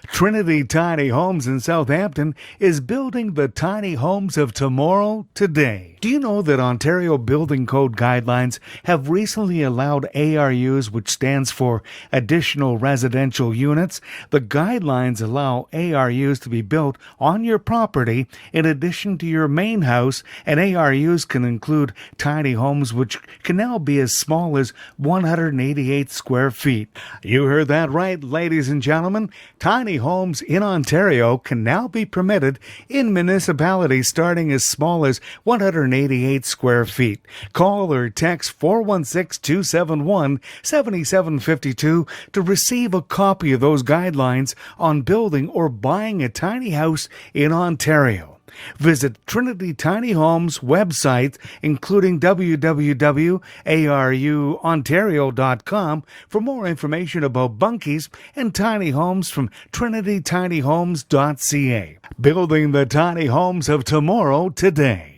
Trinity Tiny Homes in Southampton is building the tiny homes of tomorrow today. Do you know that Ontario Building Code guidelines have recently allowed ARUs, which stands for Additional Residential Units? The guidelines allow ARUs to be built on your property in addition to your main house, and ARUs can include tiny homes which can now be as small as 188 square feet. You heard that right, ladies and gentlemen. Tiny homes in Ontario can now be permitted in municipalities starting as small as 188 square feet. Call or text 416-271-7752 to receive a copy of those guidelines on building or buying a tiny house in Ontario. Visit Trinity Tiny Homes website, including www.aruontario.com, for more information about bunkies and tiny homes from TrinityTinyHomes.ca. Building the tiny homes of tomorrow today.